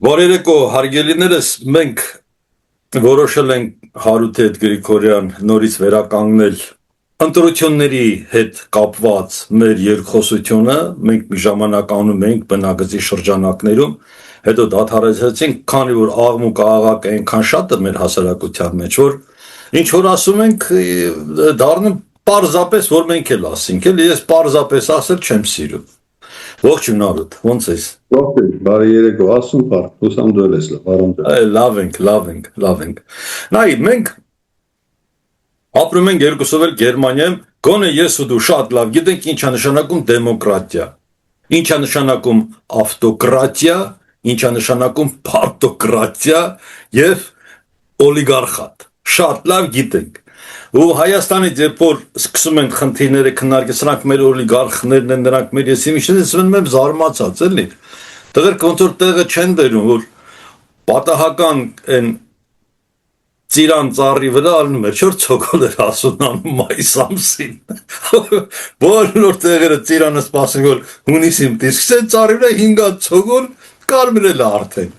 Բարերեկո հարգելիներս, մենք որոշել ենք Հարութ հետ Գրիգորյան նորից վերականգնել ընտրությունների հետ կապված մեր երկխոսությունը, մենք մի ժամանակ անում ենք բնագծի շրջանակներում, հետո դադարեցրեցինք, քանի որ աղմուկ աղաղակը այնքան շատ է մեր հասարակության մեջ, որ ինչ որ ասում ենք, դառնում պարզապես, որ մենք էլ ասենք, ես պարզապես ասել չեմ սիրում։ Ողջույն Արութ, ո՞նց ես։ Ողջույն, բարի երեկո, ասում բար, հուսամ դու ես լավ ենք։ Նայ, մենք ապրում ենք երկուսով էլ Գերմանիայում, գոնե ես ու դու շատ լավ գիտենք ինչ է նշանակում դեմոկրատիա, ինչ է նշանակում ավտոկրատիա, ինչ է նշանակում պարտոկրատիա եւ օլիգարխատ, շատ լավ գիտենք։ Ու Հայաստանից երբ որ սկսում են խնդիրները քննարկել, սրանք մեր օլիգարխներն են, նրանք մեր եսիմիշներն են, ասում եմ զարմացած, էլի։ Տղերք ոնց որ տեղը չեն դերում, որ պատահական են ծիրան ծառի վրա ալնում էր, չոր ցոկոլ էր ասունանում մայիս ամսին։ Բոլոր տեղերը ծիրանը սպասում որ հունիսին դիսկսեն ծառի վրա 5 ցոկոլ կարմիրել է արդեն։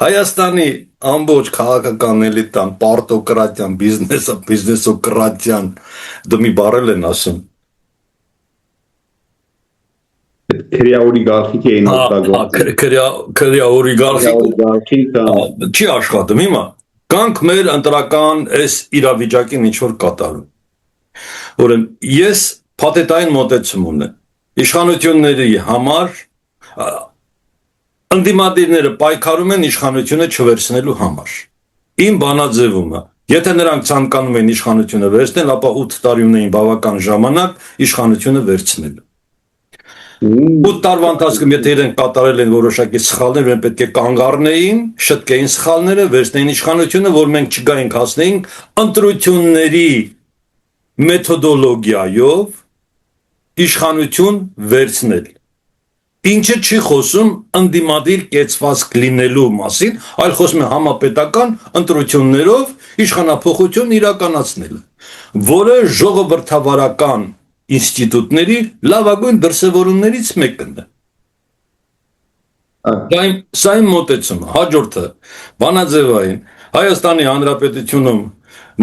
Հայաստանի ամբողջ քաղաքական էլիտան, պարտոկրատիան, բիզնեսոկրատիան, դու մի բառել են ասում։ Քրյա օլիգարխիկ էին օգտագործում։ Քրյա օլիգարխիկ չի աշխատում հիմա։ Կանք մեր ընտրական այս իրավիճակին ինչ որ կատարում։ Ուրեմն ես փաթեթային մոտեցում ունեմ։ Իշխանությունների համար ընդդիմադիրները պայքարում են իշխանությունը չվերցնելու համար։ Իմ բանաձևումը, եթե նրանք ցանկանում են իշխանությունը վերցնել, ապա 8 տարի ունեին բավական ժամանակ իշխանությունը վերցնելու։ 8 տարվա ընթացքում եթե իրենք կատարել են որոշակի սխալներ, մենք պետք է կանգ առնեին, շտկեին սխալները, վերցնեին իշխանությունը, որ մենք չգայինք հասնեինք ընտրությունների մեթոդոլոգիայով իշխանություն վերցնել։ Ինչը չի խոսում ընդդիմադիր կեցվածք լինելու մասին, այլ խոսում է համապետական ընտրություններով իշխանափոխություն իրականացնելը, որը ժողովրդավարական ինստիտուտների լավագույն դրսևորումներից մեկն է։ Սա իմ մոտեցումը, հաջորդը բանաձևային Հայաստանի Հանրապետությունում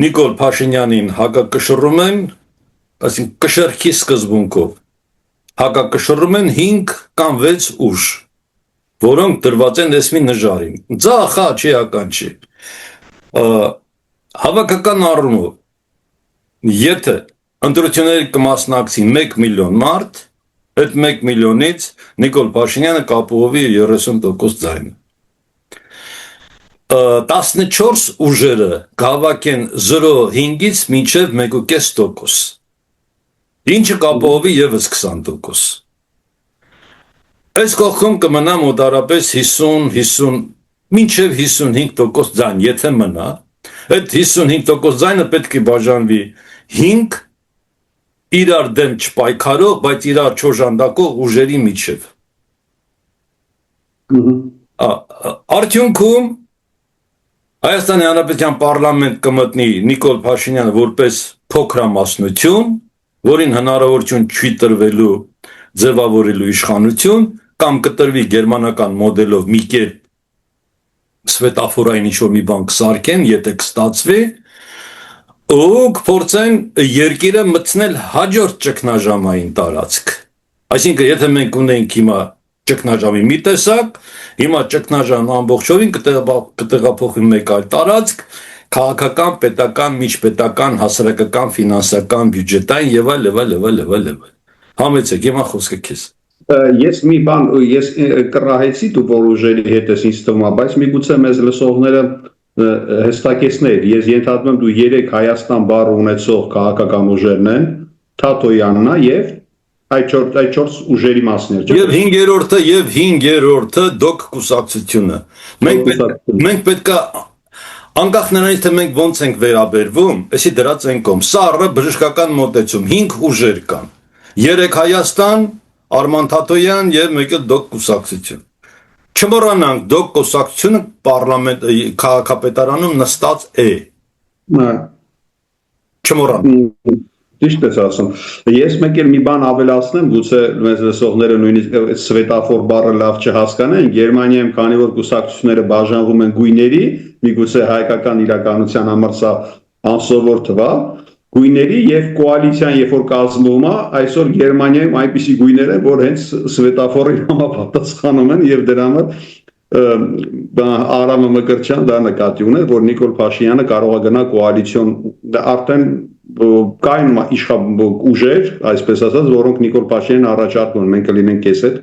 Նիկոլ Փաշինյանին հակակշռում են, այսինքն կշեռքի սկզբունքով հակակշռում են 5 կամ 6 ուժ, որոնք դրված են էսմի նժարին։ Ձախա չի ական չի։ Հավաքական առումով, եթե ընտրությունների կմասնակցի 1 միլիոն մարդ, այդ 1 միլիոնից Նիկոլ Փաշինյանը կապահովի 30% ձայնը։ 14 ուժերը կհավաքեն 0.5-ից մինչև 1.5%։ Ինչը կապահովի եւս 20%։ Այս կողքում կմնա մոտարապես 50, մինչև 55% ձայն, եթե մնա, այդ 55% ձայնը պետք է բաժանվի 5 իրար դեմ չպայքարող, բայց իրար չօժանդակող ուժերի միջև։ Արդյունքում Հայաստանի Հանրապետության պարլամենտ կմտնի Նիկոլ Փաշինյանը որպես փոքրամասնություն, որին հնարավորություն չի տրվելու ձևավորելու իշխանություն, կամ կտրվի գերմանական մոդելով մի կերպ սվետաֆորային ինչ-որ մի բան կսարքեն, եթե կստացվի, ու կփորձեն երկիրը մտցնել հաջորդ ճգնաժամային տարածք։ Այսինքն, եթե մենք ունենք հիմա ճգնաժամի մի տեսակ, հիմա ճգնաժամը ամբողջովին կտեղափոխվի մեկ այլ տարածք, քաղաքական, պետական, միջպետական, հասարակական, ֆինանսական, բյուջետային եւ այլ։ Համեցեք, հիմա խոսքը քեզ։ Ես մի բան, ես կռահեցի դու որ ուժերի հետ ես ինձ թվում է, բայց միգուցե մեզ լսողները հստակեցներ, ես ենթադրում եմ դու 3 Հայաստան բառ ունեցող քաղաքական ուժերն են, Թաթոյանն է եւ այդ 4 ուժերի մասն է, չէ՞։ Եվ 5-րդը դոկ կուսակցությունը։ Մենք պետք է անկախ նրանից թե մենք ոնց ենք վերաբերվում, էսի դրած են կողմ, սա առը բժշկական մոտեցում, 5 ուժեր կան, 3 Հայաստան, Արման Թաթոյան եւ մեկը դոկ կուսակցություն։ Չմոռանանք, դոկ կուսակցությունը պարլամենտ քաղաքապետարանում նստած է։ Չմոռանանք։ Ճիշտ ես ասում։ Ես մեկ էլ մի բան ավելացնեմ, գուցե մեզ լսողները նույնիսկ սվետաֆոր բառը լավ չհասկանան, Գերմանիայում քանի որ կուսակցությունները բաժանվում են գույների, միգուցե հայկական իրականության համար սա անսովոր թվա, գույների եւ կոալիցիան երբ որ կազմվում է, այսօր Գերմանիայում այնպիսի գույներ են, որ հենց սվետաֆորին համապատասխանում են եւ դրա համար Արամը Մկրտչյան դա նկատի ուներ, որ Նիկոլ Փաշինյանը կարող է գնա կոալիցիոն, արդեն կային ուժեր, այսպես ասած, որոնք Նիկոլ Փաշինյանն առաջարկում են, մենք կլինենք քեզ հետ։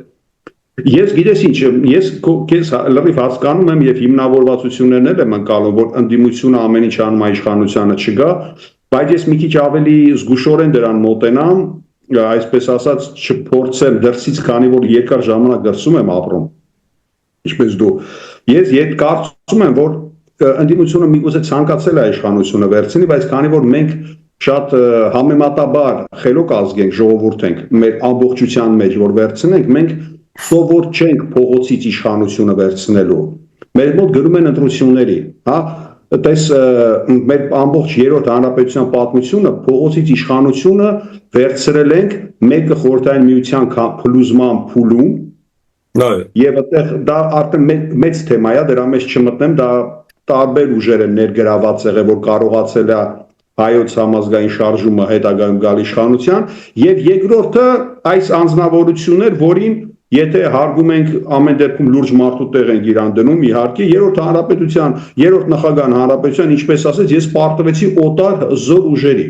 Ես գիտես ինչ, ես քեզ լրիվ հասկանում եմ եւ հիմնավորվածություններն էլ եմ անցալում, որ ընդդիմությունը ամեն ինչ անում է իշխանությանը չգա, բայց ես մի քիչ ավելի զգուշորեն դրան մոտենամ, այսպես ասած, չփորձեմ դրսից, քանի որ երկար ժամանակ դրսում եմ ապրում։ Ինչպես դու, ես կարծում եմ, որ ընդդիմությունը միգուցե ցանկացել է իշխանությունը վերցնի, բայց քանի որ մենք շատ համեմատաբար խելոք ազգ ենք, ժողովուրդ ենք, մեր ամբողջության մեջ որ վերցնենք, մենք սովոր չենք փողոցից իշխանությունը վերցնելու։ Մեր մոտ գրում են ընտրությունների, հա, տես մեր ամբողջ երրորդ հանրապետության պատմությունը փողոցից իշխանությունը վերցրել ենք մեկը խորհրդային միության փլուզման փուլում, եւ այդտեղ դա արդեն մեծ թեմա է, դրա մեջ չմտնեմ, դա տարբեր ուժեր են ներգրաված եղել, որ կարողացել է հայոց համազգային շարժումը հետագայում գալ իշխանության, եւ երկրորդը այս անձնավորություններ, որին եթե հարգում ենք ամեն դեպքում լուրջ մարդու տեղ ենք իրան դնում, իհարկե երրորդ հանրապետության, երրորդ նախագահ հանրապետության, ինչպես ասած, ես պարտվեցի օտար զոր ուժերի,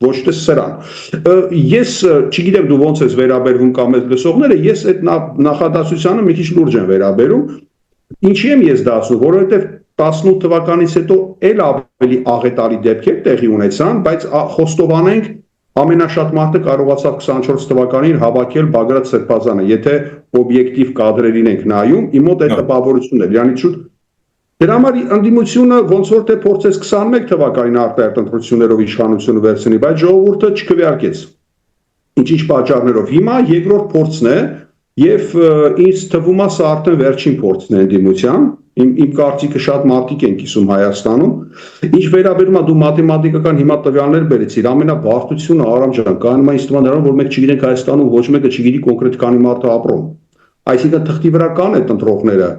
ոչ թե սրան։ Ես չգիտեմ դու ոնց ես վերաբերվում կամ ես լսողները, ես այդ նախադասությանը մի քիչ լուրջ եմ վերաբերում։ Ինչի եմ ես դա ասում, որովհետեւ 18 թվականից հետո էլ ավելի աղետալի դեպքեր տեղի ունեցան, բայց խոստովանենք ամենաշատ մարդը կարողացավ 24 թվականին հավաքել Բագրատ Սրբազանը, եթե օբյեկտիվ կադրերին ենք նայում, իմ մոտ այդ տպավորությունն է, yani շուտ դրա համար ընդդիմությունը ոնց որ թե փորձեց 21 թվականին արտահայտ ընտրություններով իշխանությունը վերցնի, բայց ժողովուրդը չքվեարկեց։ Ինչ պատճառներով։ Հիմա երկրորդ փորձն է եւ ինձ թվում է սա արդեն վերջին փորձն է ընդդիմության։ Իմ կարծիքը շատ մարդիկ են կիսում Հայաստանում։ Ինչ վերաբերում է դու մաթեմատիկական հիմա տվյալներ բերեցիր, ամենաբարձությունը Արամ ջան, կանում է ինձ թվում է որ մենք չգիտենք Հայաստանում ոչ մեկը չգիտի կոնկրետ քանի մարդ է ապրում։ Այսինքն թղթի վրա կան այդ ընտրողները,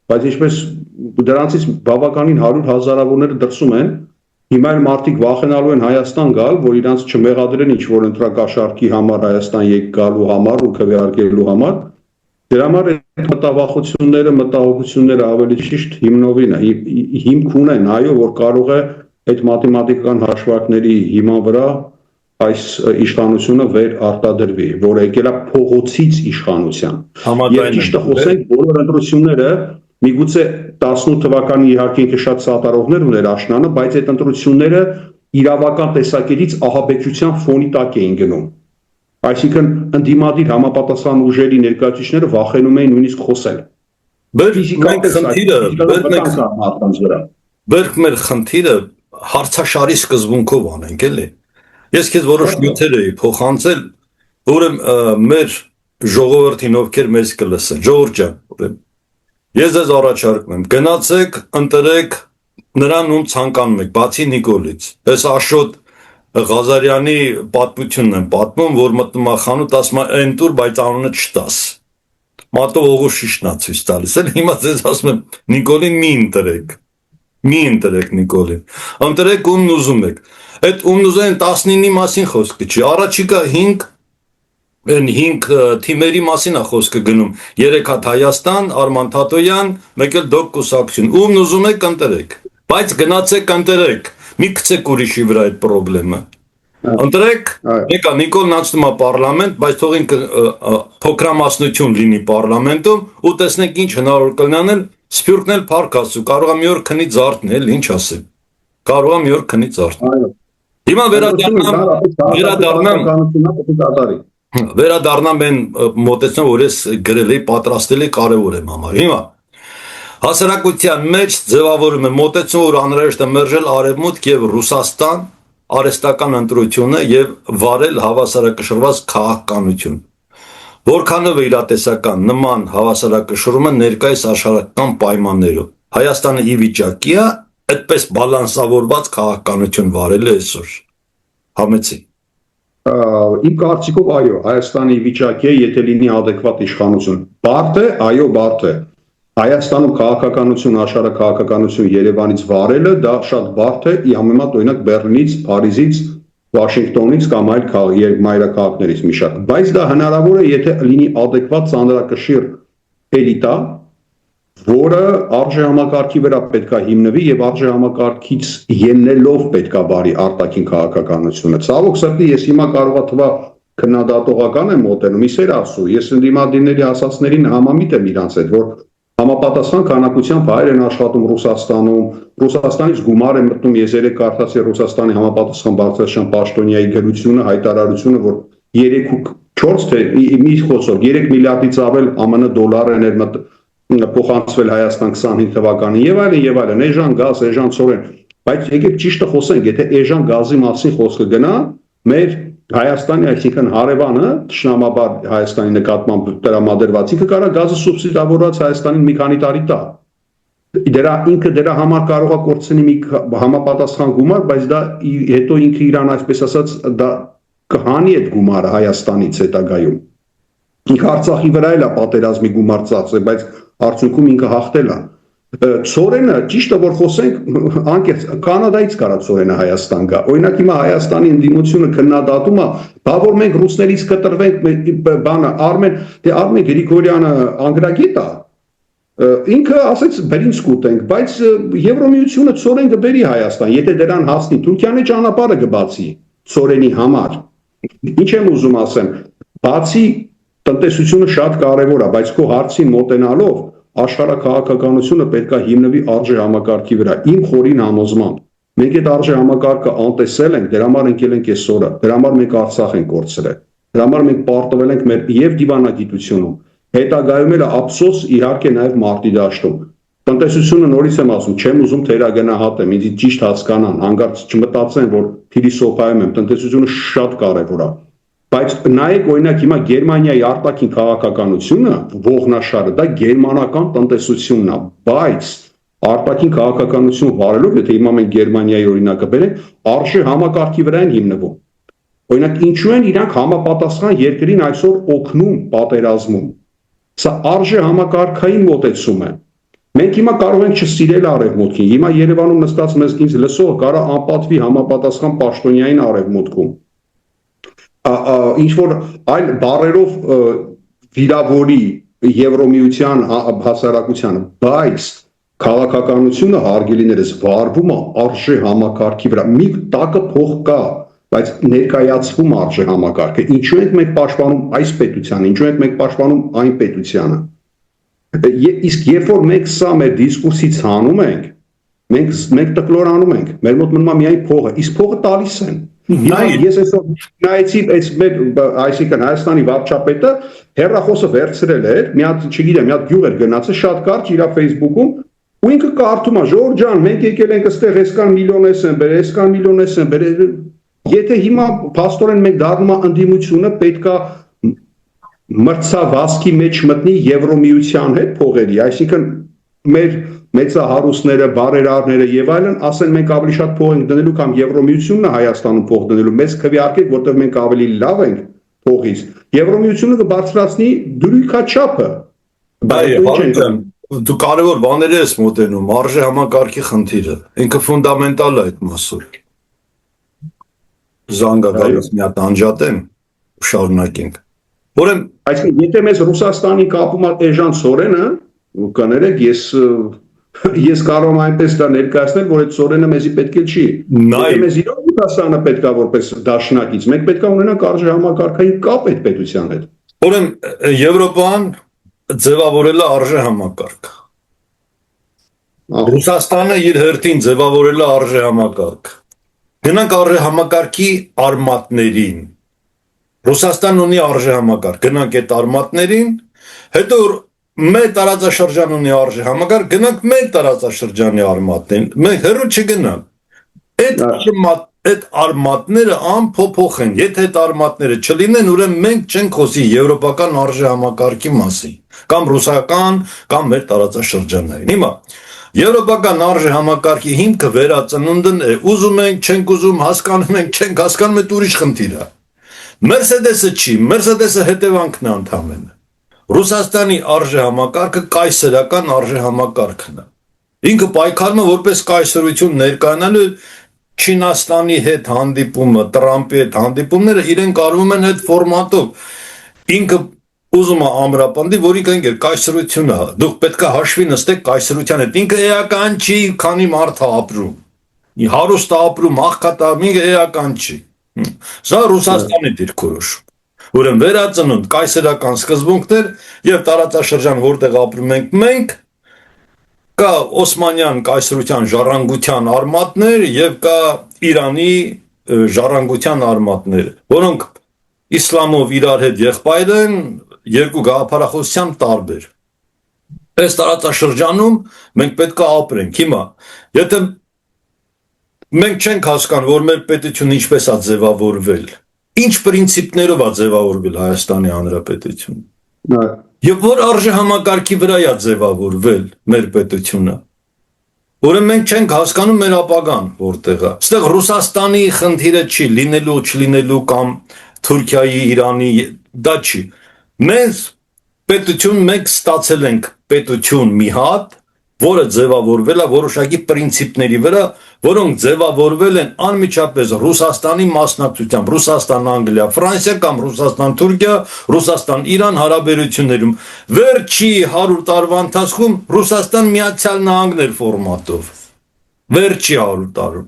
բայց ինչպես դրանցից բավականին 100 հազարավորները դրսում են, հիմա էլ մարդիկ վախենալու են Հայաստան գալ, որ իրանց չմեղադրեն ինչ որ ընտրակաշառքի համար Հայաստան գալու համար ու քվեարկելու համար։ Դրա համար այդ մտավախությունները, մտահոգությունները ավելի ճիշտ հիմնովին է, հիմք ունեն, այո, որ կարող է այդ մաթեմատիկական հաշվարկների հիման վրա այս իշխանությունը վեր արտադրվի, որ եկել է փողոցից իշխանության։ Եվ ճիշտը խոսենք, բոլոր ընտրությունները միգուցե 18 թվականի իհարկե ինքը շատ սատարողներ ուներ աշնանը, բայց այդ ընտրությունները իրավական տեսակետից ահաբեկչության ֆոնի տակ էին գնում։ Այսինքն ընդդիմադիր համապատասխան ուժերի ներկայացուցիչները վախենում էին նույնիսկ խոսել։ Բերք մեր խնդիրը հարցաշարի սկզբունքով անենք, էլի։ Ես քեզ որոշ նյութեր էի փոխանցել, ուրեմն մեր ժողովրդին ովքեր մեզ կլսեն, ժողովուրդ ջան, ուրեմն ես ձեզ առաջարկում եմ, գնացեք, ընտրեք նրան ում ցանկանում եք, բացի Նիկոլից։ Այս Աշոտ Ղազարյանի պատմությունն եմ պատմում, որ մտնում է խանութ, ասում է այն տուր, բայց անունը չտաս։ Մատով ողու շիշնա ցույց տալիս էլ, հիմա ձեզ ասում եմ Նիկոլին մի ընտրեք Նիկոլին, ընտրեք ումն ուզում եք։ Այդ ումն ուզում են 19-ի մասին խոսքը չի, առաջիկա 5 թիմերի մասին է խոսքը գնում, 3 հատ Հայաստան, Արման Թաթոյան, մեկ էլ դոկ կուսակցություն, ումն ուզում եք ընտրեք, բայց գնացեք ընտրեք, մի գցեք ուրիշի վրա այդ պրոբլեմը։ Ընտրեք, եկա Նիկոլն անցնում է պարլամենտ, բայց թող ինքը փոքրամասնություն լինի պարլամենտում ու տեսնենք ինչ հնարավոր կլինի, Սփյուռքն էլ փառք Աստծո, կարող է մի օր քնի ձարտն էլ, ինչ ասեմ։ Կարող է մի օր քնի ձարտ։ Հիմա վերադառնամ այն մոտեցումը, որ ես գրել էի, պատրաստել էի, կարևոր եմ համար։ Հիմա հասարակության մեջ ձևավորում է մոտեցումը, որ անհրաժեշտ է մերժել Արևմուտք եւ Ռուսաստան արհեստական ընտրությունը եւ վարել հավասարակշռված քաղաքականություն։ Որքանով է իրատեսական նման հավասարակշռումը ներկայիս աշխարհական պայմաններով։ Հայաստանը ի վիճակի է այդպես բալանսավորված քաղաքականություն վարել է այսօր։ Համեցի։ Իմ կարծիքով այո, Հայաստանի վիճակը, եթե լինի adekvat իշխանություն, բարդ է, այո, բարդ է։ Հայաստանում քաղաքականություն, աշխարհ քաղաքականություն Երևանից վարելը դա շատ բարդ է, ի համեմատ օրինակ Բեռլինից, Փարիզից, Վաշինգտոնից կամ այլ մայրաքաղաքներից մի շարք, բայց դա հնարավոր է, եթե լինի adekvat ծանրակշիռ էլիտա, որը արժեհամակարգի վրա պետք է հիմնվի եւ արժեհամակարգից ելնելով պետք է բարի արտաքին քաղաքականությունը։ Ցավոք սրտի ես հիմա կարող թվա քննադատողական եմ մոտենում, իսեր ասու, ես ընդդիմադիրների ասածներին համամիտ եմ իրանց հետ, որ համապատասխան քանակությամբ հայեր են աշխատում Ռուսաստանում, Ռուսաստանից գումար է մտնում, ես երեք կարդացի Ռուսաստանի համապատասխան բարձրաստիճան պաշտոնյայի գրությունը, հայտարարությունը, որ 3.4 թե մի խոսով 3 միլիարդից ավել ԱՄՆ դոլարներ փոխանցվել Հայաստան 25 թվականին եւ այլն, էժան գազ, էժան ծորեն, բայց եկեք ճիշտը խոսենք, եթե էժան գազի մասին խոսքը գնա, մեր Հայաստանի, այսինքն հարևանը, թշնամաբար Հայաստանի նկատմամբ տրամադրվածիկը կարա գազը սուբսիդավորված Հայաստանին մի քանի տարի տա։ Ինքը դրա համար կարող է կորցնի մի համապատասխան գումար, բայց դա հետո ինքը իրան այսպես ասած դա կհանի այդ գումարը Հայաստանից հետագայում։ Ինքը Արցախի վրա էլ է պատերազմի գումար ծախսել, բայց արդյունքում ինքը հաղթել է։ Ծորենը, ճիշտը որ խոսենք, անկեղծ Կանադայից կարա ծորենը Հայաստան գա։ Օրինակ հիմա Հայաստանի ընդդիմությունը քննադատում է, բա որ մենք ռուսներից կտրվենք, բանը Արմեն Գրիգորյանը անգրագետ է։ Ինքը ասեց բրինցք ուտենք, բայց Եվրոմիությունը ծորեն կբերի Հայաստան, եթե դրան հասնի, Թուրքիան է ճանապարհը կբացի ծորենի համար։ Ինչ եմ ուզում ասեմ, բացի տնտեսությունը շատ կարևոր է, բայց քո հարցին մոտենալով աշխարհաքաղաքականությունը պետք է հիմնվի արժեհամակարգի վրա։ Իմ խորին համոզմամբ մենք այդ արժեհամակարգը անտեսել ենք, դրա համար ընկել ենք այսօրը, դրա համար մենք Արցախ ենք կորցրել, դրա համար մենք պարտվել ենք մեր եւ դիվանագիտությունում, հետագայում էլ ափսոս իհարկե նաեւ մարտի դաշտում։ Տնտեսությունը նորից եմ ասում, չեմ ուզում թերագնահատեմ, ինձ ճիշտ հասկանան, հանգարց չմտածեն, որ փիլիսոփայում եմ, տնտեսությունը շատ կարևոր է։ Բայց նայեք օրինակ հիմա Գերմանիայի արտաքին քաղաքականությունը, ողնաշարը, դա գերմանական տնտեսությունն է, բայց արտաքին քաղաքականություն վարելով, եթե հիմա մենք Գերմանիայի օրինակը բերենք, արժե համակարգի վրա են հիմնվում։ Օրինակ ինչու են իրանք համապատասխան երկրին այսօր օգնում պատերազմում։ Սա արժե համակարգային մոտեցում է։ Մենք հիմա կարող ենք չսիրել արևմուտքին։ Հիմա Երևանում նստած ինձ լսող կարա անպատվի համապատասխան պաշտոնյային արևմուտքում։ Ինչ որ այլ բարերով վիրավորի Եվրոմիության հասարակությանը, բայց քաղաքականությունը հարգելիներս վարվում է արժե համակարգի վրա։ Մի տակը փող կա, բայց ներկայացվում արժե համակարգը։ Ինչու ենք մենք պաշտպանում այս պետությանը, ինչու ենք մենք պաշտպանում այն պետությանը։ Իսկ երբ որ մենք սա մեր դիսկուրսից հանում ենք, մենք տկլորանում ենք, մեր մոտ մնում է միայն փողը, իսկ փողը տալիս են։ Ես այսօր նայեցի այսինքն Հայաստանի վարչապետը հեռախոսը վերցրել էր, մի հատ, չգիտեմ, մի հատ գյուղ էր գնացել, շատ կարճ իր Facebook-ում, ու ինքը կարդում է, Ժորժ ջան, մենք եկել ենք այստեղ այսքան միլիոնես են բերել, այսքան միլիոնես են բերել։ Եթե հիմա փաստորեն մենք դառնում է ընդդիմությունը պետքա մրցավազքի մեջ մտնի Եվրոմիության հետ փողերի, այսինքն մեր մեծահարուստները, բարերարները եւ այլն ասեն մենք ավելի շատ փող ենք դնելու կամ Եվրոմիությունն է Հայաստանում փող դնելու, մեզ քվեարկեք, որտեղ մենք ավելի լավ ենք փողից։ Եվրոմիությունը կբարձրացնի դրույքաչափը։ Դու կարևոր բաների ես մոտենում, արժե համակարգի խնդիրը, ինքը ֆունդամենտալ է այդ մասով։ Զանգագայից մի հատ անջատեմ, շարունակենք։ Ուրեմն, այսինքն եթե մեզ Ռուսաստանի կապում է էժան ծորենը, կներեք, ես կարող եմ այնպես դա ներկայացնել, որ այդ ծորենը մեզի պետք է չի։ Մեզ իրոք Ռուսաստանը պետք է որպես դաշնակից, մենք պետք է ունենանք արժե համակարգային կապ այդ պետության հետ։ Ուրեմն, Եվրոպան ձևավորել է արժե համակարգ։ Ռուսաստանը իր հերթին ձևավորել է արժե համակարգ։ Գնանք արժե համակարգի արմատներին։ Ռուսաստանն ունի արժե համակարգ, գնանք այդ արմատներին, հետո մեր տարածաշրջան ունի արժե համակարգ, գնանք մեր տարածաշրջանի արմատներին, մենք հեռու չգնանք։ Այդ արմատները անփոփոխ են, եթե այդ արմատները չլինեն, ուրեմն մենք չենք խոսի եվրոպական արժե համակարգի մասին, կամ ռուսական, կամ մեր տարածաշրջաններին։ Հիմա եվրոպական արժե համակարգի հիմքը վերածնունդն է, ուզում ենք, չենք ուզում, հասկանում ենք, չենք հասկանում, այդ ուրիշ խնդիր է։ Մերսեդեսը չի, Մերսեդեսը հետևանքն է ընդամենը։ Ռուսաստանի արժե համակարգը կայսերական արժե համակարգն է։ Ինքը պայքարում է որպես կայսրություն ներկայանալու Չինաստանի հետ հանդիպումը, Տրամպի հետ հանդիպումները իրեն կարվում են այդ ֆորմատով։ Ինքը ուզում է ամրապնդի, որ ինքը կայսրություն է։ Դուք պետք է հաշվի նստեք կայսրության հետ։ Ինքը էական չի, քանի մարդ է ապրում։ Հարուստ է ապրում, աղքատ է, ինքը էական չի։ Սա Ռուսաստանի դիրքորոշում։ Ուրեմն վերածնունդ կայսերական սկզբունքներ եւ տարածաշրջան, որտեղ ապրում ենք մենք, կա Օսմանյան կայսրության ժառանգության արմատներ եւ կա Իրանի ժառանգության արմատներ, որոնք իսլամով իրար հետ եղբայր են, երկու գաղափարախոսությամբ տարբեր։ Այս տարածաշրջանում մենք պետք է ապրենք։ Հիմա, եթե մենք չենք հասկանում, որ մեր պետությունը ինչպես է ձևավորվել, ինչ պրինցիպներով է ձևավորվել Հայաստանի Հանրապետությունը։ Եվ որ արժե համակարգի վրա է ձևավորվել մեր պետությունը։ Ուրեմն մենք չենք հասկանում մեր ապագան որտեղ է։ Այստեղ Ռուսաստանի խնդիրը չի լինելու, չլինելու կամ Թուրքիայի, Իրանի, դա չի։ Մենք պետություն մենք ստացել ենք պետություն մի հատ, որը ձևավորվել է որոշակի պրինցիպների վրա, որոնք ձևավորվել են անմիջապես Ռուսաստանի մասնակցությամբ, Ռուսաստան-Անգլիա, Ֆրանսիա կամ Ռուսաստան-Թուրքիա, Ռուսաստան-Իրան հարաբերություններում։ Վերջի 100 տարվա ընթացքում Ռուսաստան-Միացյալ Նահանգներ ֆորմատով։ Վերջի 100 տարում։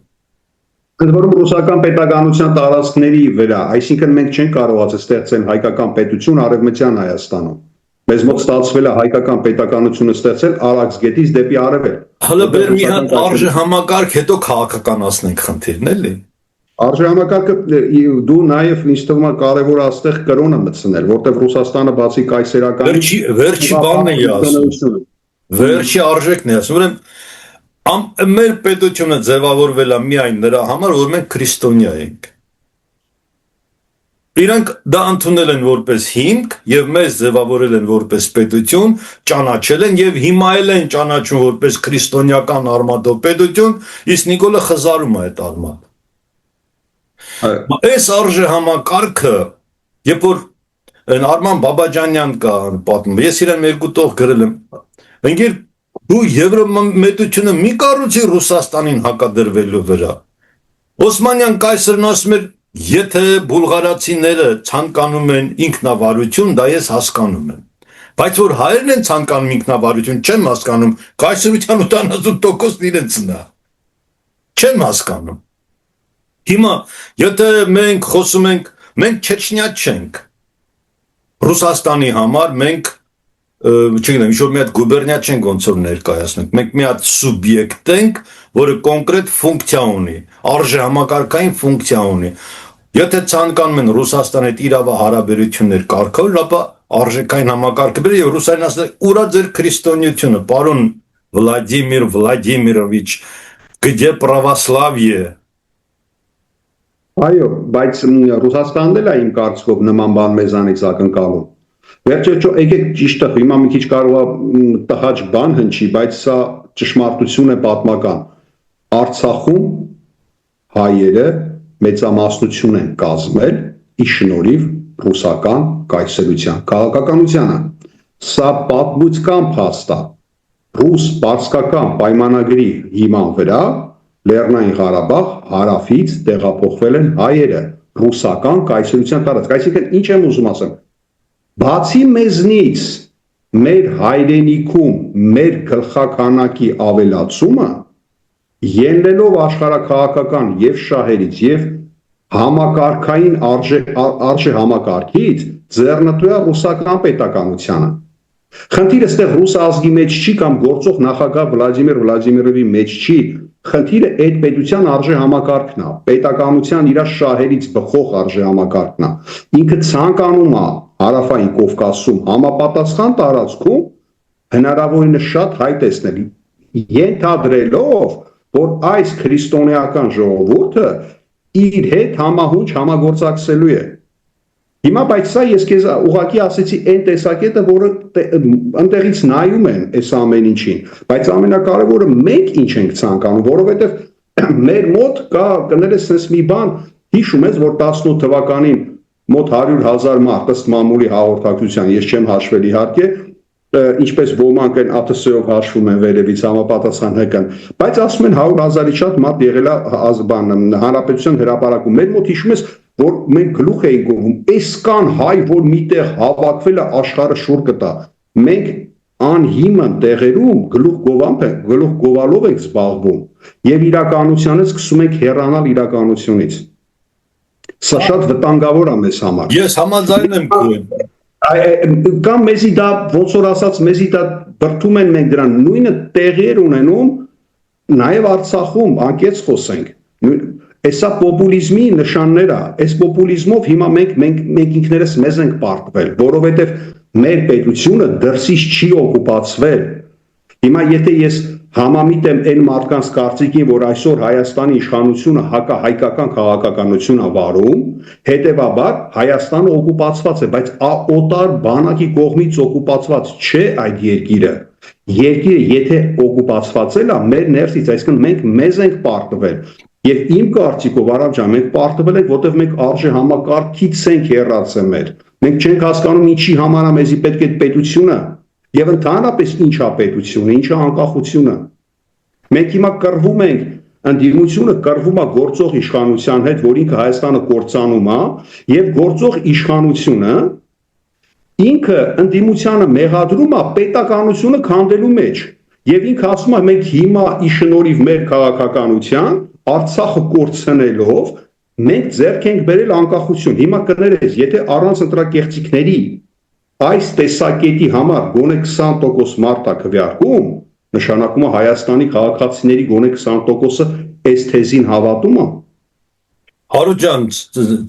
Ընդ որում ռուսական պետականության տարածքների վրա, այսինքն մենք չենք կարողացել ստեղծել հայկական պետություն Արևմտյան Հայաստանում։ Մեզ մոտ ստացվել է հայկական պետականությունը ստեղծել Արաքսգետից դեպի արևել։ Հələ բեր մի հատ արժե համակարգ, հետո քաղաքականացնենք խնդիրն էլի։ Արժե համակարգը դու նաև ինձ թվում է կարևոր աստեղ կրոնը մտցնել, որտեղ Ռուսաստանը բացի կայսերական Վերջի բանն է ասում։ Վերջի արժեքն է ասում։ Ուրեմն մեր պետությունը ձևավորվել է միայն նրա համար, որ մենք քրիստոնյա ենք։ Իրանք դա ընդունել են որպես հիմք եւ մեզ ձևավորել են որպես պետություն, ճանաչել են եւ հիմա են ճանաչում որպես քրիստոնեական արմատով պետություն, իսկ Նիկոլը խզարում է այդ արմատը։ Այս արժե համակարգը, երբ որ Արման Բաբաջանյան կա պատմում, ես իրեն երկու տող գրել եմ։ Ընկեր, դու Եվրոմետությունը մի կառուցի Ռուսաստանին հակադրվելու վրա։ Օսմանյան կայսրն ասում էր, եթե բուլղարացիները ցանկանում են ինքնավարություն, դա ես հասկանում եմ։ Բայց որ հայերն են ցանկանում ինքնավարություն, չեմ հասկանում, կայսրության 80%-ն իրենցն է։ Չեմ հասկանում։ Հիմա, եթե մենք խոսում ենք, մենք Չեչնիա չենք։ Ռուսաստանի համար մենք, չգիտեմ, ինչ-որ մի հատ գուբերնիա չենք ոնց որ ներկայացնենք, մենք մի հատ սուբյեկտ ենք, որը կոնկրետ ֆունկցիա ունի, արժե համակարգային ֆունկցիա ունի։ Եթե ցանկանում են Ռուսաստանի հետ իրավահարաբերություններ կարգավորել, ապա արժեքային համակարգը բերել եւ Ռուսաստանն ասել, ուրա ձեր քրիստոնեությունը, պարոն Վլադիմիր Վլադիմիրովիչ, где православие։ Այո, բայց Ռուսաստանն էլ է իմ կարծիքով նման բան մեզանից ակնկալում։ Վերջերս եկեք ճիշտը, հիմա մի քիչ կարող է տհաճ բան հնչի, բայց սա ճշմարտություն է պատմական։ Արցախում հայերը մեծամասնություն են կազմել ի շնորհիվ ռուսական կայսրության քաղաքականությանը։ Սա պատմության փաստ է։ Ռուս պարսկական պայմանագրի հիման վրա Լեռնային Ղարաբաղ հարավից տեղափոխվել են հայերը ռուսական կայսրության տարածք։ Այսինքն ինչ եմ ուզում ասեմ։ Բացի մեզնից մեր հայրենիքում մեր գլխականակի ավելացումը ելնելով աշխարհակաղակական եւ շահերից եւ համակարգային արժե համակարգից ձեռնտու է ռուսական պետականությանը։ Խնդիրը այստեղ ռուս ազգի մեջ չի կամ գործող նախագահ Վլադիմիր Վլադիմիրովի մեջ չի, խնդիրը այդ պետության արժե համակարգն է, պետականության իր շահերից բխող արժե համակարգն է։ Ինքը ցանկանում է Հարավային Կովկասում համապատասխան տարածքում հնարավորինս շատ հայ տեսնել, ենթադրելով, որ այս քրիստոնեական ժողովուրդը իր հետ համահունչ համագործակցելու է։ Հիմա բայց սա ես քեզ ուղղակի ասեցի այն տեսակետը, որը ընդեղից նայում են այս ամեն ինչին, բայց ամենակարևորը մենք ինչ ենք ցանկանում, որովհետև մեր մոտ կա կներես sense մի բան, հիշում ես, որ 18 թվականին մոտ 100,000 մարդ ըստ մամուլի հաղորդակցության, ես չեմ հաշվել իհարկե, ինչպես ոմանք են ԱԹՍ-ով հաշվում են վերևից համապատասխան ՀԿ-ն, բայց ասում են 100,000-ից շատ մարդ եղել է հանրապետության հրապարակում։ Մեր մոտ հիշում ես, որ մենք գլուխ էինք գովում, այսքան հայ, որ միտեղ հավաքվել է աշխարհը շուռ կտա։ Մենք անհիմն տեղերում գլուխ գովալով ենք զբաղվում եւ իրականությանը սկսում ենք հեռանալ իրականությունից։ Սա շատ վտանգավոր է մեզ համար։ Ես համաձայն եմ քույր։ Կամ մեզի դա ոնց որ ասած մեզի դա բրթում են մենք դրան նույնը տեղեր ունենում նաեւ Արցախում անկեղծ խոսենք։ Էսա պոպուլիզմի նշաններ է, այս պոպուլիզմով հիմա մենք ինքներս մեզ ենք պարտվել, որովհետև մեր պետությունը դրսից չի օկուպացվել։ Հիմա եթե ես համամիտ եմ այն մարդկանց կարծիքին, որ այսօր Հայաստանի իշխանությունը հակահայկական քաղաքականություն է վարում, հետևաբար Հայաստանը օկուպացված է, բայց օտար բանակի կողմից օկուպացված չէ այդ երկիրը։ Երկիրը եթե օկուպացված է, մեր ներսից, այսինքն մենք մեզ ենք պարտվել։ Եվ իմ կարծիքով Արամ ջան, մենք պարտվել ենք, որտեղ մենք արժե համակարգից ենք հեռացել մեր։ Մենք չենք հասկանում ինչի համար է մեզի պետք է պետությունը եւ ընդհանրապես ինչ է պետությունը, ինչ է անկախությունը։ Մենք հիմա կռվում ենք, ընդդիմությունը կռվում է գործող իշխանության հետ, որ ինքը Հայաստանը կործանում է, եւ գործող իշխանությունը ինքը ընդդիմությանը մեղադրում է պետականությունը քանդելու մեջ։ Եվ ինքը ասում է մենք հիմա ի շնորհիվ մեր քաղաքականության Արցախը կորցնելով մենք ձեռք ենք բերել անկախություն։ Հիմա կներես, եթե առանց ընտրակեղծիքների այս տեսակետի համար գոնե 20% մարդ է քվեարկում, նշանակում է Հայաստանի քաղաքացիների գոնե 20%-ը այս թեզին հավատում է։ Հարու ջան,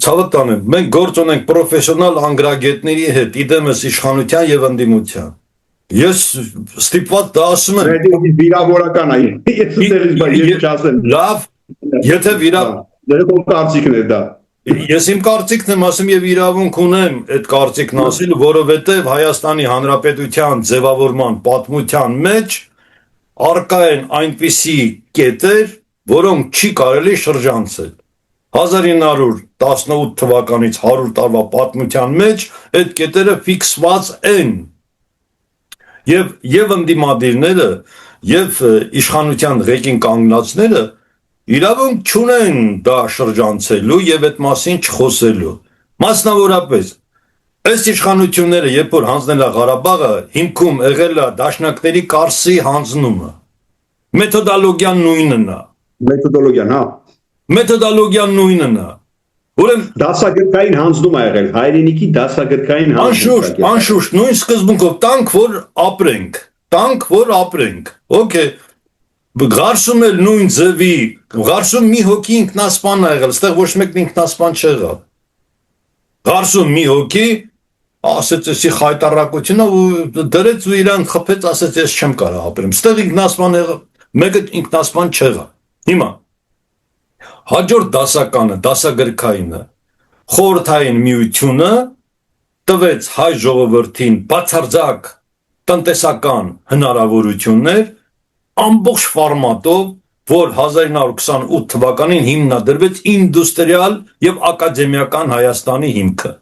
ցավը տանեմ, մենք գործ ունենք պրոֆեսիոնալ անգրագետների հետ, իդեմս իշխանության եւ ընդդիմության։ Ես ստիպված դա ասում եմ։ Վիրավորական է։ Ես ուտելից բայց ես չասեմ։ Լավ, եթե Դերեկոմ կարծիքն է դա։ Ես իմ կարծիքն եմ ասում եւ իրավունք ունեմ այդ կարծիքն ասել, որովհետեւ Հայաստանի Հանրապետության ձևավորման պատմության մեջ արկա են այնպիսի կետեր, որոնք չի կարելի շրջանցել։ 1918 թվականից 100 տարվա պատմության մեջ այդ կետերը ֆիքսված են։ Եվ ընդդիմադիրները, եւ իշխանության ղեկին կանգնածները իրավունք չունեն դա շրջանցելու եւ այդ մասին չխոսելու։ Մասնավորապես, ըստ իշխանությունները, երբ որ հանձնել է Ղարաբաղը, հիմքում եղել է դաշնակների Կարսի հանձնումը։ Մեթոդոլոգիան նույնն է։ Մեթոդոլոգիան, հա։ Մեթոդոլոգիան նույնն է։ Ուրեմն դասագրքային հանձնում է եղել, հայրենիքի դասագրքային հանձնում։ Անշուշտ, նույն սկզբունքով տանք, որ ապրենք։ Տանք, որ ապրենք։ Okay։ Ղարսում էլ նույն ձևի, Ղարսում մի հոգի ինքնասպան է եղել, այստեղ ոչ մեկն ինքնասպան չեղավ։ Ղարսում մի հոգի ասեց էսի խայտարակությունը ու դրեց ու իրան խփեց, ասեց ես չեմ կարող ապրեմ։ Այստեղ ինքնասպան եղավ, մեկը ինքնասպան չեղավ։ Հիմա հաջորդ դասականը, դասագրքայինը, խորհրդային միությունը տվեց հայ ժողովրդին բացարձակ տնտեսական հնարավորություններ ամբողջ ֆորմատով, որ 1928 թվականին հիմնադրվեց ինդուստրիալ եւ ակադեմիական Հայաստանի հիմքը։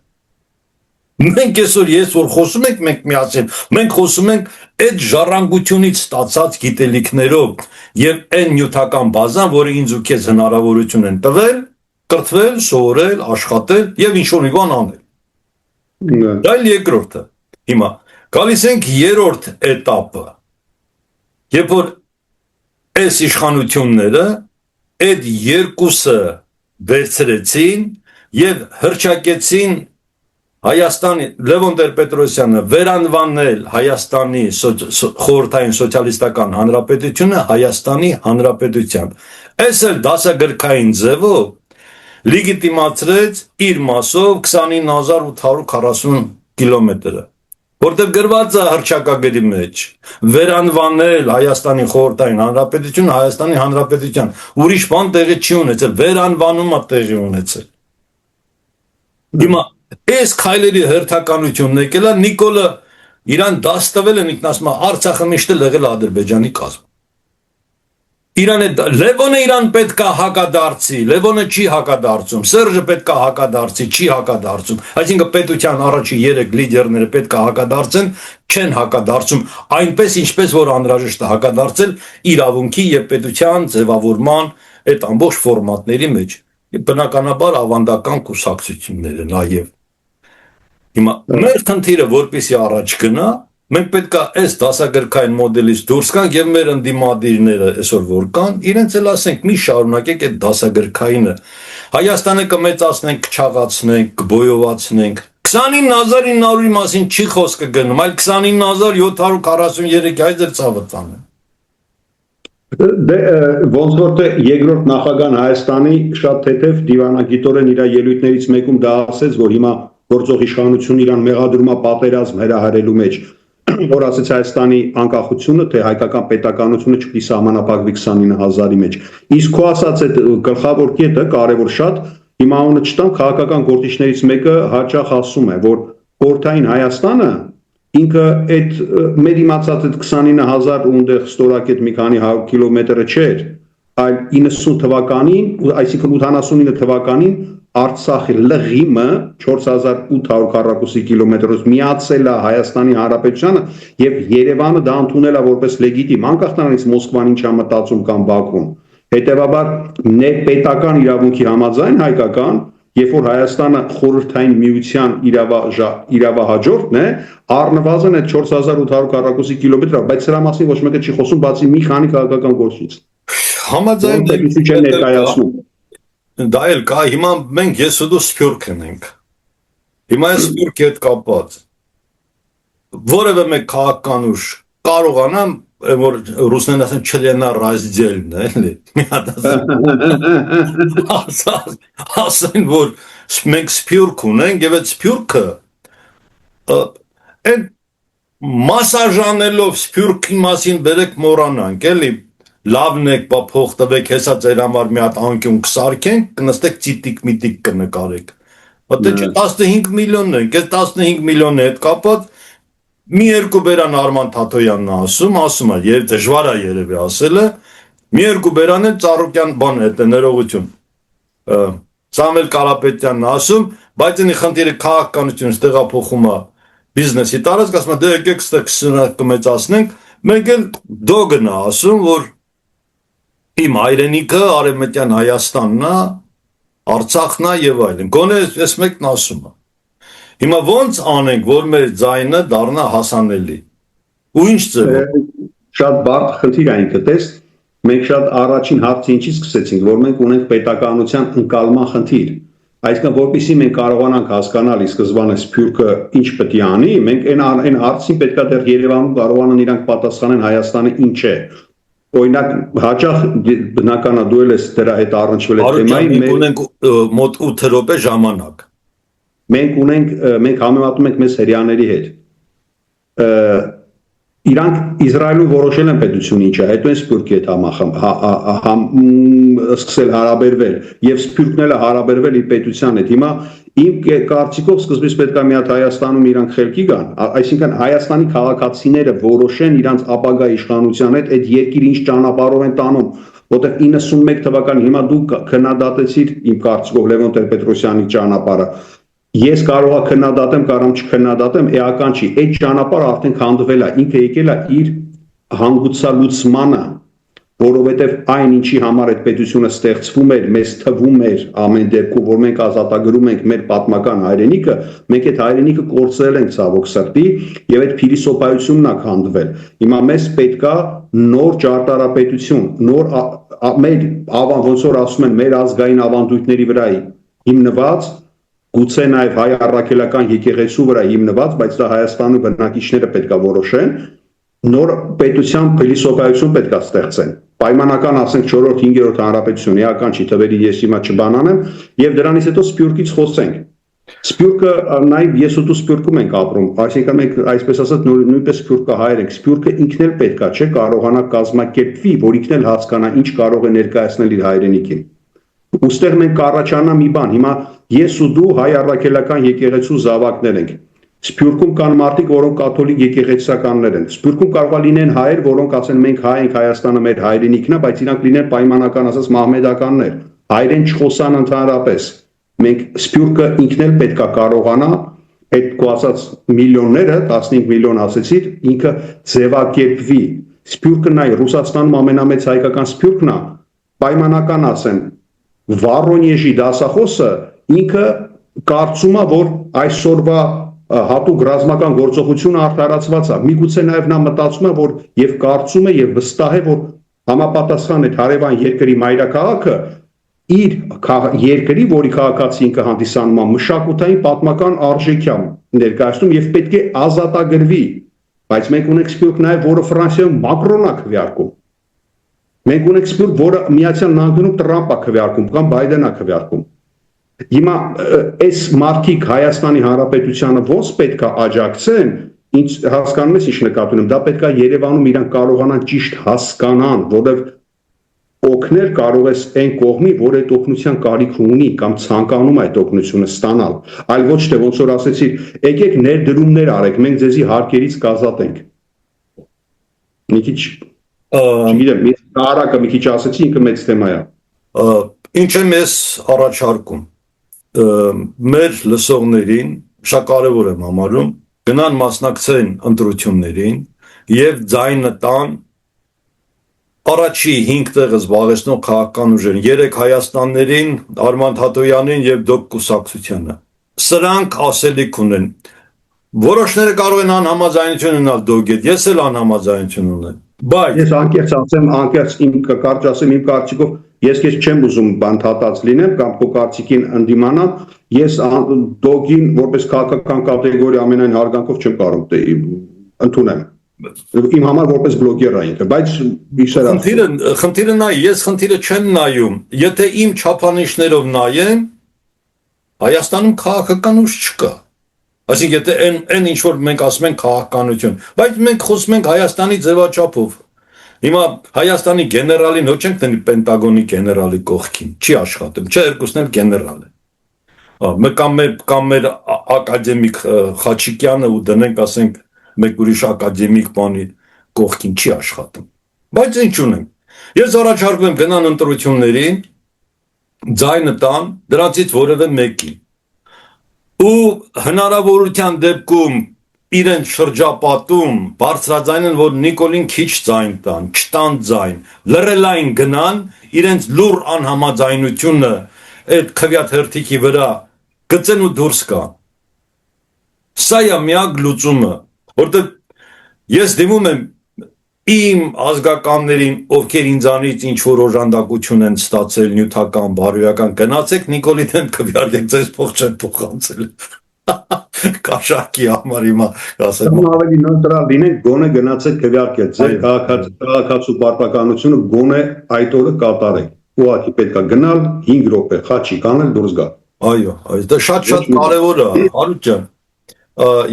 Մենք այսօր ես որ խոսում ենք մենք միասին, մենք խոսում ենք այդ ժառանգությունից ստացած գիտելիքներով եւ այն նյութական բազան, որը ինձ ու քեզ հնարավորություն են տվել, կրթվել, սովորել, աշխատել եւ ինչ-որ մի բան անել։ Դա երկրորդը։ Հիմա գալիս ենք երրորդ этаպը։ Երբ որ այս իշխանությունները այդ երկուսը վերցրեցին եւ հրճակեցին Հայաստանի Լևոն Տեր-Պետրոսյանը վերանվանել Հայաստանի խորհրդային սոցիալիստական հանրապետությունը Հայաստանի հանրապետության։ Այս էլ դասագրքային ձևով լեգիտիմացրեց իր մասով 29840 կիլոմետրը, որտեղ գրված է հռչակագրի մեջ վերանվանել Հայաստանի խորհրդային հանրապետությունը Հայաստանի հանրապետության։ Ուրիշ բան տեղի չի ունեցել, վերանվանումը տեղի ունեցել։ Հիմա այս քայլերի հերթականությունն եկել է Նիկոլը իրան դաս տվել են ինքն ասում է Արցախը միշտ եղել Ադրբեջանի կազմում։ Իրան է Լևոնը իրան պետք է հակադարձի, Լևոնը չի հակադարձում, Սերժը պետք է հակադարձի, չի հակադարձում, այսինքն պետության առաջի 3 լիդերները պետք է հակադարձեն, չեն հակադարձում, այնպես ինչպես որ անհրաժեշտ է հակադարձել իրավունքի եւ պետության ձևավորման այդ ամբողջ ֆորմատների մեջ, բնականաբար ավանդական կուսակցությունները նաեւ Հիմա մեր խնդիրը որպեսի առաջ գնա, մենք պետք է այս դասագրքային մոդելից դուրս գանք եւ մեր ընդդիմադիրները այսօր որ կան, իրենց էլ ասենք մի շարունակեք այդ դասագրքայինը։ Հայաստանը կմեծացնենք, կչաղացնենք, կբոյովացնենք։ 29900-ի մասին չի խոսքը գնում, այլ 29743 այդեր ցավը տանեն։ Դե ոնց որ թե երկրորդ նախագահան Հայաստանի շատ թեթև դիվանագիտորեն իր ելույթներից մեկում դա ասեց, որ հիմա գործող իշխանությունը իրան մեղադրում է պատերազմ հրահարելու մեջ, որ ասեց Հայաստանի անկախությունը, թե հայկական պետականությունը չպիտի սահմանափակվի 29000-ի մեջ։ Իսկ քո ասած այդ գլխավոր կետը կարևոր շատ, հիմա ունը չտամ քաղաքական գործիչներից մեկը հաճախ ասում է, որ խորհրդային Հայաստանը ինքը այդ մեր իմացած այդ 29000 ունդեղ ստորակետ մի քանի 100 կիլոմետրը չէր, այլ 90 թվականին, այսինքն 89 թվականին Արցախի լղիմը 4800 քառակուսի կիլոմետրով միացել է Հայաստանի Հանրապետությանը եւ Երևանը դա ընդունել է որպես լեգիտիմ, անկախ նրանից Մոսկվան ինչ է մտածում կամ Բաքուն։ Հետևաբար պետական իրավունքի համաձայն հայկական, երբ որ Հայաստանը խորհրդային միության իրավահաջորդն է, առնվազն այդ 4800 քառակուսի կիլոմետրը, բայց սրա մասին ոչ մեկը չի խոսում, բացի մի քանի քաղաքական գործիչից։ Համաձայն ներկայացնում։ Դա էլ կա, հիմա մենք ես ու դու սփյուռք ենք։ Հիմա այս սփյուռքի հետ կապված որևէ մեկ քաղաքական ուժ կարողանամ, որ ռուսներն ասեն չլենա ռազդելն է, էլի։ Մի հատ ասեն, որ մենք սփյուռք ունենք եւ այդ սփյուռքը այդ մասաժանելով սփյուռքի մասին բերեք մոռանանք, էլի։ Լավն եք, բա փող տվեք, հեսա ձեր համար մի հատ անկյուն կսարքենք, կնստեք ցիտիկ միտիկ կնկարեք։ Ոտե չէ 15 միլիոնն ենք, այս 15 միլիոնի հետ կապված մի երկու բերան Արման Թաթոյանն ասում է, եւ դժվար է երևի ասելը, մի երկու բերան է Ծառուկյան բան է, ներողություն։ Սամվել Կարապետյանն ասում, բայց ինի խնդիրը քաղաքականությունից տեղափոխում է բիզնեսի տարածք, ասում է դե եկեք ստեղ կմեծացնենք, մենք էլ դոգն է ասում, որ իմ հայրենիքը Արևմտյան Հայաստանն է, Արցախն է եւ այլն։ Գոնե այս մեկն ասում է։ Հիմա ոնց անենք, որ մեր ձայնը դառնա հասանելի։ Ու ինչ ձևով։ Շատ բարդ խնդիր է ինքը, տես, մենք շատ առաջին հարցը ինչից սկսեցինք, որ մենք ունենք պետականության ընկալման խնդիր։ Այսինքն որպեսզի մենք կարողանանք հասկանալ ի սկզբանե սփյուռքը ինչ պետք է անի, մենք այն հարցին պետքա դեռ Երևանում կարողանան իրանք պատասխանեն Հայաստանը ինչ է։ Օրինակ հաճախ բնական է դու էլ ես դրա հետ առնչվել այդ թեմային մենք ունենք մոտ 8 րոպե ժամանակ մենք համեմատում ենք մեզ հрьяաների հետ իրանք Իսրայելում որոշել են պետություն ինչ է հետո են սփյուռքի հետ սկսել հարաբերվել եւ սփյուռքն էլ հարաբերվել իր պետության հետ հիմա իմ կարծիքով սկզբից պետք է մի հատ Հայաստանում իրանք խելքի գան այսինքն Հայաստանի քաղաքացիները որոշեն իրանք ապագա իշխանության հետ այդ երկիրը ինչ ճանապարհով են տանում որտեղ 91 թվականին հիմա դու քննադատեցիր իմ կարծիքով Լևոն Տեր-Պետրոսյանի ճանապարհը ես կարող եմ քննադատեմ կամ չքննադատեմ էական չի այդ ճանապարհը արդեն քանդվել է ինքը եկել է իր հանգուցալուծմանը որովհետև այն ինչի համար այդ պետությունը ստեղծվում էր, մեզ թվում էր ամեն դեպքում, որ մենք ազատագրում ենք մեր պատմական հայրենիքը, մենք այդ հայրենիքը կորցրել ենք ցավոք սրտի եւ այդ փիլիսոփայությունն է քանդվել։ Հիմա մեզ պետքա նոր ճարտարապետություն, նոր մեր ոնց որ ասում են, մեր ազգային ավանդույթների վրա հիմնված, գուցե նաեւ հայ առաքելական եկեղեցու վրա հիմնված, բայց դա Հայաստանի բնակիչները պետքա որոշեն, նոր պետության փիլիսոփայություն պետքա ստեղծեն։ Պայմանական ասենք 4-րդ, 5-րդ հանրապետություն, էական չի թվերի ես հիմա չբանանեմ եւ դրանից հետո սփյուռքից խոսենք։ Սփյուռքը նաեւ ես ու դու սփյուռքում ենք ապրում, այսինքն մենք այսպես ասած նույնպես սփյուռքահայեր ենք։ Սփյուռքը ինքն էլ պետքա չէ կարողանա կազմակերպվի, որ ինքն էլ հասկանա ինչ կարող է ներկայացնել իր հայրենիքին։ Ոստեղ մենք կառաջանա մի բան, հիմա ես ու դու հայ առաքելական եկեղեցու զավակներ ենք։ Սփյուռքում կան մարդիկ, որոնք կաթոլիկ եկեղեցիականներ են։ Սփյուռքում կարող է լինեն հայեր, որոնք ասեն մենք հայ ենք, Հայաստանը մեր հայրենիքն է, բայց իրանք լինեն պայմանական ասած մահմեդականներ։ Հայերեն չխոսան ընդհանրապես։ Մենք Սփյուռքը ինքն էլ պետք է կարողանա այդ քո ասած միլիոնները, 15 միլիոն ասեցիր, ինքը ձևակերպվի։ Սփյուռքը նայ Ռուսաստանում ամենամեծ հայկական սփյուռքն է, պայմանական ասեն, Վառոնեժի դասախոսը ինքը կարծում է, որ այսօրվա հատուկ ռազմական գործողությունը արդարացված է։ Միգուցե նաև նա մտածում է, որ եւ կարծում է եւ վստահ է, որ համապատասխան այդ հարևան երկրի մայրաքաղաքը իր երկրի, որի քաղաքացի ինքը հանդիսանում է, մշակութային պատմական արժեքյամ ներկայացնում եւ պետք է ազատագրվի։ Բայց մենք ունենք սփյուռք նաև, որը Ֆրանսիայում Մակրոնն է քվեարկում։ Մենք ունենք սփյուռք, որը Միացյալ Նահանգներում Տրամպ է քվեարկում կամ Բայդեն է քվեարկում։ Հիմա այս մարդիկ Հայաստանի Հանրապետությանը ոնց պետք է աջակցեն, ինչ հասկանում ես, ինչ նկատի ունեմ, դա պետք է Երևանում իրանք կարողանան ճիշտ հասկանան, որովհետև օգնել կարող ես այն կողմի, որ այդ օգնության կարիք ունի կամ ցանկանում է այդ օգնությունը ստանալ, այլ ոչ թե ոնց որ ասեցի, եկեք ներդրումներ արեք, մենք ձեզի հարկերից կազատենք։ Մի քիչ չգիտեմ, ես հարակը մի քիչ ասեցի, ինքը մեծ թեմա է։ Ինչ եմ ես առաջարկում մեր լսողներին շատ կարևոր եմ համարում գնան մասնակցեն ընտրություններին եւ ձայնը տան առաջի 5 տեղը զբաղեցնող քաղաքական ուժերին 3 Հայաստաններին, Արմանդ Հատոյանին եւ Դոկ Կուսակցությանը։ Սրանք ասելիք ունեն։ Որոշները կարող են անհամաձայնություն ունենալ Դոգ հետ, ես էլ անհամաձայնություն ունեմ։ Բայց ես անկեղծ ասեմ, անկեղծ իմ կարճ ասեմ իմ կարծիքով, ես քեզ չեմ ուզում բանթատած լինեմ կամ քո կարծիքին ընդդիմանամ, ես Դոգին որպես քաղաքական կատեգորիա ամենայն հարգանքով չեմ կարող ընդունեմ։ Իմ համար որպես բլոգեր է ինքը, բայց խնդիրը նայ, ես խնդիրը չեմ նայում, եթե իմ չափանիշներով նայեմ, Հայաստանում քաղաքական ուժ չկա։ Այսինքն եթե այն ինչ որ մենք ասում ենք քաղաքականություն, բայց մենք խոսում ենք Հայաստանի ձևաչափով։ Հիմա Հայաստանի գեներալին ոչ ենք դնի Պենտագոնի գեներալի կողքին, չի աշխատում, չէ, երկուսն էլ գեներալ է։ Կամ մեր ակադեմիկ Խաչիկյանը ու դնենք, ասենք, մեկ ուրիշ ակադեմիկ բանի կողքին չի աշխատում։ Բայց ինչ ունենք։ Ես առաջարկում եմ գնան ընտրությունների, ձայնը տան, դրանցից որևէ մեկի։ Ու հնարավորության դեպքում իրեն շրջապատում բարձրաձայնեն, որ Նիկոլին քիչ ձայն տան, չտան ձայն, լռելային գնան, իրենց լուր անհամաձայնությունը այդ քվյատ հերթիկի վրա գծեն ու դուրս կան։ Սա է միակ լուծումը, որտեղ ես դիմում եմ իմ ազգականներին, ովքեր ինձանից ինչ որ օժանդակություն են ստացել, նյութական, բարոյական, գնացեք Նիկոլին են քվյարկեք, ձեզ փող չեն փոխանցել։ Կաշառքի համար հիմա ասեմ։ Ավելի նոյտրալ լինենք, գոնե գնացեք քվյարկեք, ձեր քաղաքացու պարտականությունը գոնե այդ օրը կատարեք։ Ուղղակի պետք է գնալ 5 րոպե, խաչի կանել դուրս գալ։ Այո, դա շատ կարևոր է, Հարութ ջան։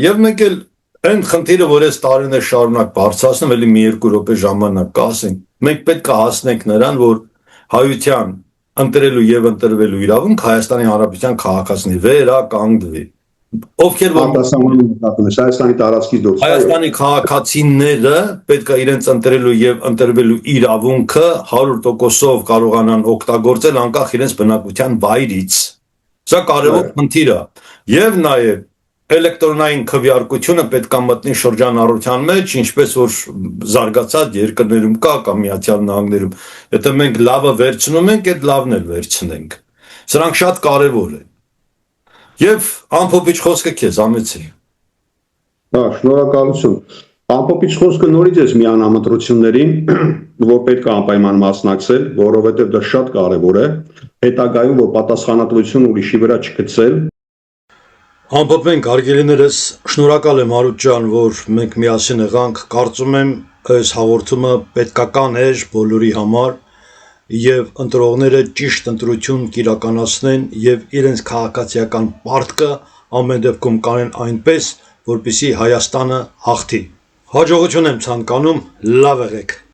Եվ մեկ էլ այն խնդիրը, որ այս տարիներ շարունակ բարձրացնում, էլի մի 2 րոպե ժամանակ կա, ասենք, մենք պետք է հասնենք նրան, որ հայության ընտրելու եւ ընտրվելու իրավունք Հայաստանի Հանրապետության քաղաքացիների վերականգնվի։ Ովքեր Հայաստանի տարածքից դուրս Հայաստանի քաղաքացիները պետք է իրենց ընտրելու եւ ընտրվելու իրավունքը 100%-ով կարողանան օգտագործել անկախ իրենց բնակության վայրից։ Սա կարևոր խնդիր է։ Եվ նաեւ էլեկտրոնային քվեարկությունը պետք է մտնի շրջանառության մեջ, ինչպես որ զարգացած երկրներում կա կամ Միացյալ Նահանգներում։ Եթե մենք լավը վերցնում ենք, այդ լավն էլ վերցնենք։ Սրանք շատ կարևոր են։ Եվ ամփոփիչ խոսքը քեզ ամեցի։ Շնորհակալություն։ Ամփոփիչ խոսքը նորից ես միանամ ընտրություններին, որ պետք է անպայման մասնակցել, որովհետև դա շատ կարևոր է, հետագայում որ պատասխանատվություն ուրիշի վրա չգցել։ Ամփոփենք հարգելիներս, շնորհակալ եմ Հարութ ջան, որ մենք միասին եղանք, կարծում եմ այս հաղորդումը պետքական էր բոլորի համար եւ ընտրողները ճիշտ ընտրություն կիրականացնեն եւ իրենց քաղաքացիական պարտքը ամեն դեպքում կանեն այնպես, որպեսզի Հայաստանը հաղթի։ Հաջողություն եմ ցանկանում, լավ եղեք։